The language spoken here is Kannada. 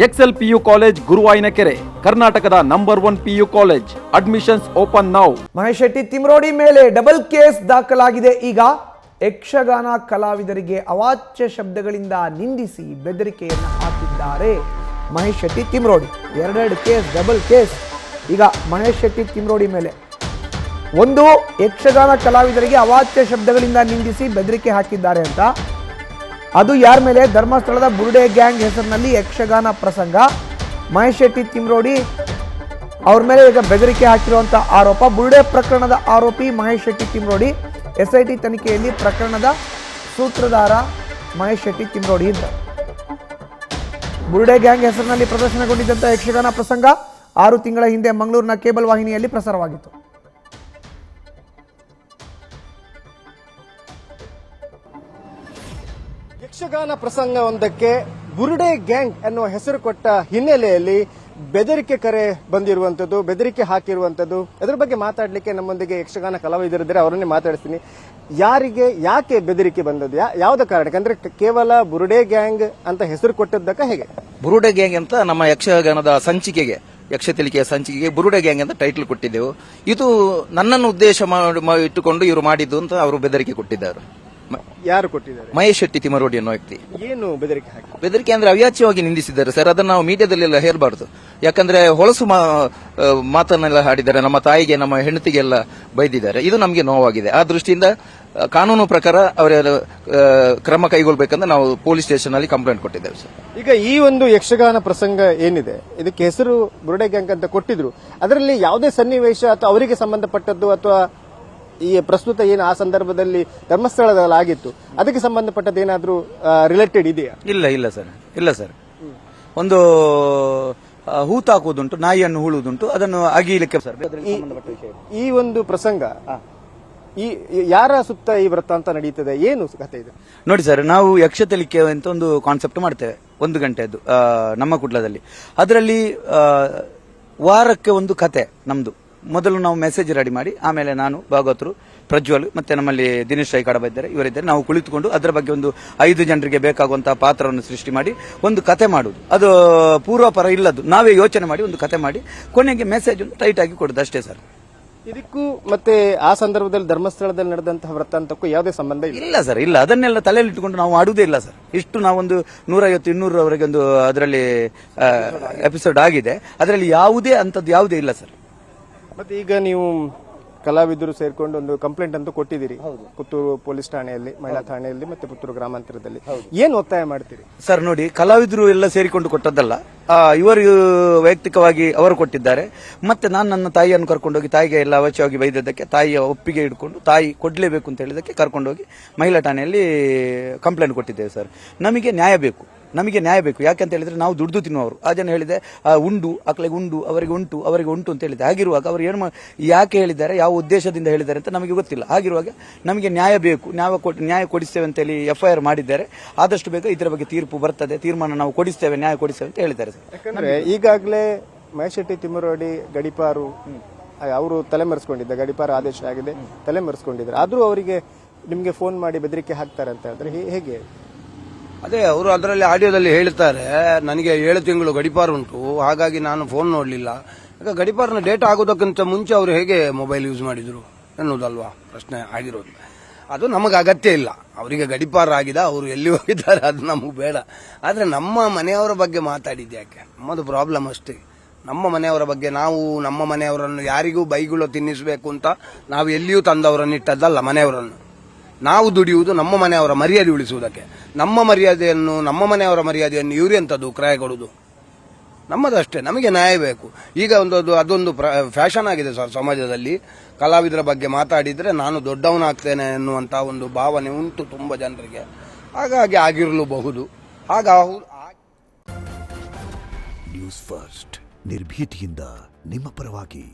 ಎಕ್ಸೆಲ್ PU ಕಾಲೇಜ್ ಗುರುವಾಯಿನಕೆರೆ, ಕರ್ನಾಟಕದ number 1 PU college. Admissions open now. Mahesh Shetty Timarodi ಮೇಲೆ ಡಬಲ್ ಕೇಸ್ ದಾಖಲಾಗಿದೆ. ಈಗ ಯಕ್ಷಗಾನ ಕಲಾವಿದರಿಗೆ ಅವಾಚ್ಯ ಶಬ್ದಗಳಿಂದ ನಿಂದಿಸಿ ಬೆದರಿಕೆಯನ್ನು ಹಾಕಿದ್ದಾರೆ ಮಹೇಶ್ ಶೆಟ್ಟಿ ತಿಮ್ರೋಡಿ. ಎರಡೆರಡು ಕೇಸ್, ಡಬಲ್ ಕೇಸ್ ಈಗ ಮಹೇಶ್ ಶೆಟ್ಟಿ ತಿಮ್ರೋಡಿ ಮೇಲೆ. ಒಂದು, ಯಕ್ಷಗಾನ ಕಲಾವಿದರಿಗೆ ಅವಾಚ್ಯ ಶಬ್ದಗಳಿಂದ ನಿಂದಿಸಿ ಬೆದರಿಕೆ ಹಾಕಿದ್ದಾರೆ ಅಂತ. ಅದು ಯಾರ ಮೇಲೆ? ಧರ್ಮಸ್ಥಳದ ಬುರುಡೆ ಗ್ಯಾಂಗ್ ಹೆಸರಿನಲ್ಲಿ ಯಕ್ಷಗಾನ ಪ್ರಸಂಗ. ಮಹೇಶ್ ಶೆಟ್ಟಿ ತಿಮ್ರೋಡಿ ಅವ್ರ ಮೇಲೆ ಈಗ ಬೆದರಿಕೆ ಹಾಕಿರುವಂಥ ಆರೋಪ. ಬುರುಡೆ ಪ್ರಕರಣದ ಆರೋಪಿ ಮಹೇಶ್ ಶೆಟ್ಟಿ ತಿಮ್ರೋಡಿ. SIT ತನಿಖೆಯಲ್ಲಿ ಪ್ರಕರಣದ ಸೂತ್ರಧಾರ ಮಹೇಶ್ ಶೆಟ್ಟಿ ತಿಮ್ರೋಡಿ ಅಂತ. ಬುರುಡೆ ಗ್ಯಾಂಗ್ ಹೆಸರಿನಲ್ಲಿ ಪ್ರದರ್ಶನಗೊಂಡಿದ್ದಂಥ ಯಕ್ಷಗಾನ ಪ್ರಸಂಗ 6 ತಿಂಗಳ ಹಿಂದೆ ಮಂಗಳೂರಿನ ಕೇಬಲ್ ವಾಹಿನಿಯಲ್ಲಿ ಪ್ರಸಾರವಾಗಿತ್ತು. ಯಕ್ಷಗಾನ ಪ್ರಸಂಗವೊಂದಕ್ಕೆ ಬುರುಡೆ ಗ್ಯಾಂಗ್ ಎನ್ನುವ ಹೆಸರು ಕೊಟ್ಟ ಹಿನ್ನೆಲೆಯಲ್ಲಿ ಬೆದರಿಕೆ ಕರೆ ಬಂದಿರುವಂತದ್ದು, ಬೆದರಿಕೆ ಹಾಕಿರುವಂತದ್ದು. ಅದರ ಬಗ್ಗೆ ಮಾತಾಡಲಿಕ್ಕೆ ನಮ್ಮೊಂದಿಗೆ ಯಕ್ಷಗಾನ ಕಲಾವಿದರಿದ್ದಾರೆ, ಅವರನ್ನೇ ಮಾತಾಡಿಸ್ತೀನಿ. ಯಾರಿಗೆ, ಯಾಕೆ ಬೆದರಿಕೆ ಬಂದದ್ದು, ಯಾವುದ ಕಾರಣಕ್ಕೆ? ಅಂದ್ರೆ ಕೇವಲ ಬುರುಡೆ ಗ್ಯಾಂಗ್ ಅಂತ ಹೆಸರು ಕೊಟ್ಟದ್ದಕ್ಕ ಹೇಗೆ? ಬುರುಡೆ ಗ್ಯಾಂಗ್ ಅಂತ ನಮ್ಮ ಯಕ್ಷಗಾನದ ಸಂಚಿಕೆಗೆ, ಯಕ್ಷತಿಲಿಕೆಯ ಸಂಚಿಕೆಗೆ ಬುರುಡೆ ಗ್ಯಾಂಗ್ ಅಂತ ಟೈಟಲ್ ಕೊಟ್ಟಿದ್ದೆವು. ಇದು ನನ್ನನ್ನು ಉದ್ದೇಶ ಇಟ್ಟುಕೊಂಡು ಇವರು ಮಾಡಿದ್ದು ಅಂತ ಅವರು ಬೆದರಿಕೆ ಕೊಟ್ಟಿದ್ದಾರೆ. ಯಾರು ಕೊಟ್ಟಿದ್ದಾರೆ? ಮಹೇಶ್ ಶೆಟ್ಟಿ ತಿಮರೋಡಿ ಅನ್ನೋ ವ್ಯಕ್ತಿ. ಏನು ಬೆದರಿಕೆ ಹಾಕಿ? ಬೆದರಿಕೆ ಅಂದ್ರೆ ಅವ್ಯಾಚ್ಯವಾಗಿ ನಿಂದಿಸಿದ್ದಾರೆ ಸರ್. ಅದನ್ನು ನಾವು ಮೀಡಿಯಾದಲ್ಲೆಲ್ಲ ಹೇಳಬಾರ್ದು. ಯಾಕಂದ್ರೆ ಹೊಲಸು ಮಾತನ್ನೆಲ್ಲ ಹಾಡಿದ್ದಾರೆ. ನಮ್ಮ ತಾಯಿಗೆ, ನಮ್ಮ ಹೆಂಡತಿಗೆಲ್ಲ ಬೈದಿದ್ದಾರೆ. ಇದು ನಮಗೆ ನೋವಾಗಿದೆ. ಆ ದೃಷ್ಟಿಯಿಂದ ಕಾನೂನು ಪ್ರಕಾರ ಅವರ ಕ್ರಮ ಕೈಗೊಳ್ಳಬೇಕಂದ್ರೆ ನಾವು ಪೊಲೀಸ್ ಸ್ಟೇಷನ್ ಅಲ್ಲಿ ಕಂಪ್ಲೇಂಟ್ ಕೊಟ್ಟಿದ್ದೇವೆ ಸರ್. ಈಗ ಈ ಒಂದು ಯಕ್ಷಗಾನ ಪ್ರಸಂಗ ಏನಿದೆ, ಇದಕ್ಕೆ ಹೆಸರು ಬುರುಡೆ ಗ್ಯಾಂಗ್ ಅಂತ ಕೊಟ್ಟಿದ್ರು. ಅದರಲ್ಲಿ ಯಾವುದೇ ಸನ್ನಿವೇಶ ಅಥವಾ ಅವರಿಗೆ ಸಂಬಂಧಪಟ್ಟದ್ದು ಅಥವಾ ಈ ಪ್ರಸ್ತುತ ಏನು ಆ ಸಂದರ್ಭದಲ್ಲಿ ಧರ್ಮಸ್ಥಳದಲ್ಲಿ ಆಗಿತ್ತು ಅದಕ್ಕೆ ಸಂಬಂಧಪಟ್ಟದ್ದು ಏನಾದ್ರೂ ರಿಲೇಟೆಡ್ ಇದೆಯಾ? ಇಲ್ಲ ಸರ್. ಒಂದು ಹೂತಾಕುವುದುಂಟು, ನಾಯಿಯನ್ನು ಹೂಳುವುದುಂಟು, ಅದನ್ನು ಅಗೀಲಿಕ್ಕೆ ಸರ್. ಈ ಒಂದು ಪ್ರಸಂಗ ಈ ಯಾರ ಸುತ್ತ ಈ ವೃತ್ತಾಂತ ನಡೀತದೆ, ಏನು ಕಥೆ ಇದೆ? ನೋಡಿ ಸರ್, ನಾವು ಯಕ್ಷತೆಲಿಕೆ ಅಂತ ಒಂದು ಕಾನ್ಸೆಪ್ಟ್ ಮಾಡ್ತೇವೆ 1 ಗಂಟೆದ್ದು ನಮ್ಮ ಕುಟ್ಲದಲ್ಲಿ. ಅದರಲ್ಲಿ ವಾರಕ್ಕೆ ಒಂದು ಕತೆ ನಮ್ದು. ಮೊದಲು ನಾವು ಮೆಸೇಜ್ ರೆಡಿ ಮಾಡಿ, ಆಮೇಲೆ ನಾನು, ಭಾಗವತರು, ಪ್ರಜ್ವಲ್, ಮತ್ತೆ ನಮ್ಮಲ್ಲಿ ದಿನೇಶ್ ರೈ ಕಡಬ ಇದ್ದಾರೆ, ಇವರಿದ್ದಾರೆ. ನಾವು ಕುಳಿತುಕೊಂಡು ಅದರ ಬಗ್ಗೆ ಒಂದು 5 ಜನರಿಗೆ ಬೇಕಾಗುವಂತಹ ಪಾತ್ರವನ್ನು ಸೃಷ್ಟಿ ಮಾಡಿ ಒಂದು ಕತೆ ಮಾಡುವುದು. ಅದು ಪೂರ್ವಾಪರ ಇಲ್ಲದ್ದು, ನಾವೇ ಯೋಚನೆ ಮಾಡಿ ಒಂದು ಕತೆ ಮಾಡಿ ಕೊನೆಗೆ ಮೆಸೇಜ್ ಒಂದು ಟೈಟ್ ಆಗಿ ಕೊಡುದು ಅಷ್ಟೇ ಸರ್. ಇದಕ್ಕೂ ಮತ್ತೆ ಆ ಸಂದರ್ಭದಲ್ಲಿ ಧರ್ಮಸ್ಥಳದಲ್ಲಿ ನಡೆದಂತಹ ವೃತ್ತಾಂತಕ್ಕೂ ಯಾವುದೇ ಸಂಬಂಧ ಇಲ್ಲ ಸರ್. ಇಲ್ಲ, ಅದನ್ನೆಲ್ಲ ತಲೆಯಲ್ಲಿ ಇಟ್ಟುಕೊಂಡು ನಾವು ಆಡುವುದೇ ಇಲ್ಲ ಸರ್. ಇಷ್ಟು ನಾವೊಂದು 150-200 ಒಂದು ಅದರಲ್ಲಿ ಎಪಿಸೋಡ್ ಆಗಿದೆ. ಅದರಲ್ಲಿ ಯಾವುದೇ ಅಂತದ್ದು ಯಾವುದೇ ಇಲ್ಲ ಸರ್. ಮತ್ತೆ ಈಗ ನೀವು ಕಲಾವಿದರು ಸೇರ್ಕೊಂಡು ಒಂದು ಕಂಪ್ಲೇಂಟ್ ಅಂತೂ ಕೊಟ್ಟಿದ್ದೀರಿ ಪುತ್ತೂರು ಪೊಲೀಸ್ ಠಾಣೆಯಲ್ಲಿ, ಮಹಿಳಾ ಠಾಣೆಯಲ್ಲಿ, ಮತ್ತೆ ಪುತ್ತೂರು ಗ್ರಾಮಾಂತರದಲ್ಲಿ. ಏನು ಒತ್ತಾಯ ಮಾಡ್ತೀರಿ ಸರ್? ನೋಡಿ, ಕಲಾವಿದರು ಎಲ್ಲ ಸೇರಿಕೊಂಡು ಕೊಟ್ಟದ್ದಲ್ಲ, ಇವರು ವೈಯಕ್ತಿಕವಾಗಿ ಅವರು ಕೊಟ್ಟಿದ್ದಾರೆ. ಮತ್ತೆ ನಾನು ನನ್ನ ತಾಯಿಯನ್ನು ಕರ್ಕೊಂಡೋಗಿ, ತಾಯಿಗೆ ಎಲ್ಲ ಅವಶ್ಯವಾಗಿ ಬೈದದ್ದಕ್ಕೆ ತಾಯಿಯ ಒಪ್ಪಿಗೆ ಇಟ್ಕೊಂಡು ತಾಯಿ ಕೊಡ್ಲೇಬೇಕು ಅಂತ ಹೇಳಿದಕ್ಕೆ ಕರ್ಕೊಂಡೋಗಿ ಮಹಿಳಾ ಠಾಣೆಯಲ್ಲಿ ಕಂಪ್ಲೇಂಟ್ ಕೊಟ್ಟಿದ್ದೇವೆ ಸರ್. ನಮಗೆ ನ್ಯಾಯ ಬೇಕು. ಯಾಕಂತ ಹೇಳಿದ್ರೆ ನಾವು ದುಡ್ದು ತಿನ್ನುವರು. ಆ ಜನ ಹೇಳಿದೆ ಉಂಡು ಅಕ್ಳಿಗೆ ಉಂಡು, ಅವರಿಗೆ ಉಂಟು ಅಂತ ಹೇಳಿದೆ. ಹಾಗಿರುವಾಗ ಅವರು ಯಾಕೆ ಹೇಳಿದ್ದಾರೆ, ಯಾವ ಉದ್ದೇಶದಿಂದ ಹೇಳಿದ್ದಾರೆ ಅಂತ ನಮಗೆ ಗೊತ್ತಿಲ್ಲ. ಹಾಗಿರುವಾಗ ನಮಗೆ ನ್ಯಾಯ ಬೇಕು, ನ್ಯಾಯ ಕೊಡಿಸ್ತೇವೆ ಅಂತ ಹೇಳಿ FIR ಮಾಡಿದ್ದಾರೆ. ಆದಷ್ಟು ಬೇಗ ಇದರ ಬಗ್ಗೆ ತೀರ್ಪು ಬರ್ತದೆ, ತೀರ್ಮಾನ ನಾವು ಕೊಡಿಸ್ತೇವೆ, ನ್ಯಾಯ ಕೊಡಿಸ್ತೇವೆ ಅಂತ ಹೇಳಿದ್ದಾರೆ ಸರ್. ಯಾಕಂದ್ರೆ ಈಗಾಗಲೇ ಮಹೇಶ್ ಶೆಟ್ಟಿ ತಿಮ್ಮರೋಡಿ ಗಡಿಪಾರು ಅವರು ತಲೆಮರೆಸ್ಕೊಂಡಿದ್ದ, ಗಡಿಪಾರು ಆದೇಶ ಆಗಿದೆ, ತಲೆಮರೆಸ್ಕೊಂಡಿದ್ದಾರೆ. ಆದ್ರೂ ಅವರಿಗೆ ನಿಮ್ಗೆ ಫೋನ್ ಮಾಡಿ ಬೆದರಿಕೆ ಹಾಕ್ತಾರೆ ಅಂತ ಹೇಳಿದ್ರೆ ಹೇಗೆ? ಅದೇ ಅವರು ಅದರಲ್ಲಿ ಆಡಿಯೋದಲ್ಲಿ ಹೇಳ್ತಾರೆ, ನನಗೆ 7 ತಿಂಗಳು ಗಡಿಪಾರು ಉಂಟು, ಹಾಗಾಗಿ ನಾನು ಫೋನ್ ನೋಡಲಿಲ್ಲ. ಈಗ ಗಡಿಪಾರಿನ ಡೇಟ್ ಆಗೋದಕ್ಕಿಂತ ಮುಂಚೆ ಅವರು ಹೇಗೆ ಮೊಬೈಲ್ ಯೂಸ್ ಮಾಡಿದ್ರು ಎನ್ನುವುದಲ್ವಾ ಪ್ರಶ್ನೆ ಆಗಿರೋದು. ಅದು ನಮಗೆ ಅಗತ್ಯ ಇಲ್ಲ. ಅವರಿಗೆ ಗಡಿಪಾರ ಆಗಿದೆ, ಅವರು ಎಲ್ಲಿ ಹೋಗಿದ್ದಾರೆ ಅದು ನಮಗೆ ಬೇಡ. ಆದರೆ ನಮ್ಮ ಮನೆಯವರ ಬಗ್ಗೆ ಮಾತಾಡಿದ್ಯಾಕೆ? ನಮ್ಮದು ಪ್ರಾಬ್ಲಮ್ ಅಷ್ಟೇ. ನಮ್ಮ ಮನೆಯವರ ಬಗ್ಗೆ ನಾವು ನಮ್ಮ ಮನೆಯವರನ್ನು ಯಾರಿಗೂ ಬೈಗುಳು ತಿನ್ನಿಸಬೇಕು ಅಂತ ನಾವು ಎಲ್ಲಿಯೂ ತಂದವರನ್ನು ಇಟ್ಟದ್ದಲ್ಲ. ಮನೆಯವರನ್ನು ನಾವು ದುಡಿಯುವುದು ನಮ್ಮ ಮನೆಯವರ ಮರ್ಯಾದೆ ಉಳಿಸುವುದಕ್ಕೆ. ನಮ್ಮ ಮರ್ಯಾದೆಯನ್ನು, ನಮ್ಮ ಮನೆಯವರ ಮರ್ಯಾದೆಯನ್ನು ಇವರೆಂಥದ್ದು ಕ್ರಯ ಕೊಡುವುದು? ನಮ್ಮದಷ್ಟೇ. ನಮಗೆ ನ್ಯಾಯ ಬೇಕು. ಈಗ ಅದೊಂದು ಫ್ಯಾಷನ್ ಆಗಿದೆ ಸರ್ ಸಮಾಜದಲ್ಲಿ. ಕಲಾವಿದರ ಬಗ್ಗೆ ಮಾತಾಡಿದ್ರೆ ನಾನು ದೊಡ್ಡವನಾಗ್ತೇನೆ ಎನ್ನುವಂತ ಒಂದು ಭಾವನೆ ಉಂಟು ತುಂಬಾ ಜನರಿಗೆ. ಹಾಗಾಗಿ ಆಗಿರಲೂಬಹುದು. ನ್ಯೂಸ್ ಫಸ್ಟ್, ನಿರ್ಭೀತಿಯಿಂದ ನಿಮ್ಮ ಪರವಾಗಿ.